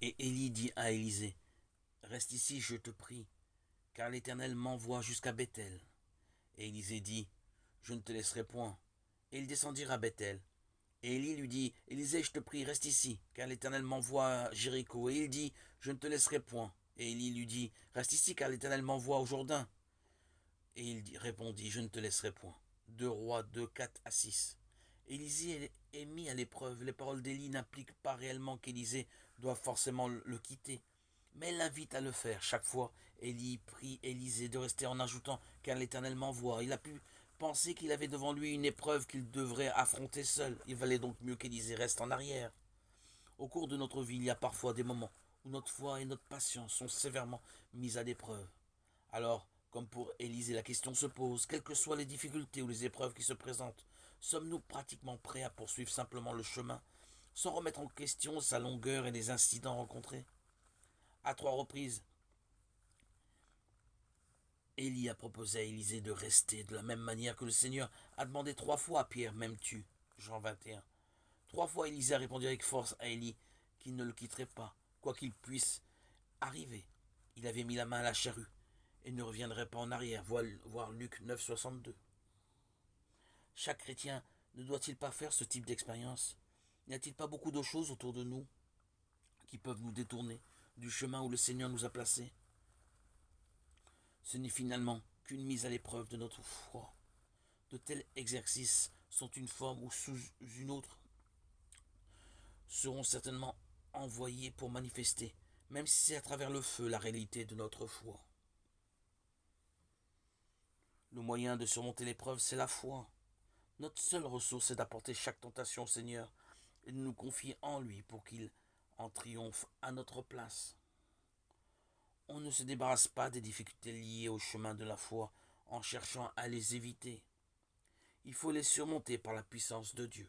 Et Élie dit à Élisée, reste ici, je te prie, car l'Éternel m'envoie jusqu'à Bethel. Et Élisée dit, je ne te laisserai point. Et ils descendirent à Bethel. Et Élie lui dit, Élisée, je te prie, reste ici, car l'Éternel m'envoie à Jéricho. Et il dit, je ne te laisserai point. Et Élie lui dit, reste ici, car l'Éternel m'envoie au Jourdain. Et il répondit, je ne te laisserai point. 2 Rois 2, 4 à 6. Élisée est mis à l'épreuve. Les paroles d'Élie n'impliquent pas réellement qu'Élisée doit forcément le quitter. Mais elle l'invite à le faire. Chaque fois, Élie prie Élisée de rester en ajoutant, car l'Éternel m'envoie. Il a pu penser qu'il avait devant lui une épreuve qu'il devrait affronter seul. Il valait donc mieux qu'Élisée reste en arrière. Au cours de notre vie, il y a parfois des moments où notre foi et notre patience sont sévèrement mises à l'épreuve. Alors, comme pour Élisée, la question se pose, quelles que soient les difficultés ou les épreuves qui se présentent, sommes-nous pratiquement prêts à poursuivre simplement le chemin, sans remettre en question sa longueur et les incidents rencontrés? À 3 reprises, Élie a proposé à Élisée de rester de la même manière que le Seigneur a demandé 3 fois à Pierre, m'aimes-tu? Jean 21. 3 fois, Élisée a répondu avec force à Élie qu'il ne le quitterait pas, quoi qu'il puisse arriver. Il avait mis la main à la charrue et ne reviendrait pas en arrière, voir Luc 9, 62. Chaque chrétien ne doit-il pas faire ce type d'expérience? N'y a-t-il pas beaucoup de choses autour de nous qui peuvent nous détourner du chemin où le Seigneur nous a placés? Ce n'est finalement qu'une mise à l'épreuve de notre foi. De tels exercices sont une forme ou sous une autre seront certainement envoyés pour manifester, même si c'est à travers le feu, la réalité de notre foi. Le moyen de surmonter l'épreuve, c'est la foi. Notre seule ressource est d'apporter chaque tentation au Seigneur et de nous confier en lui pour qu'il en triomphe à notre place. On ne se débarrasse pas des difficultés liées au chemin de la foi en cherchant à les éviter. Il faut les surmonter par la puissance de Dieu.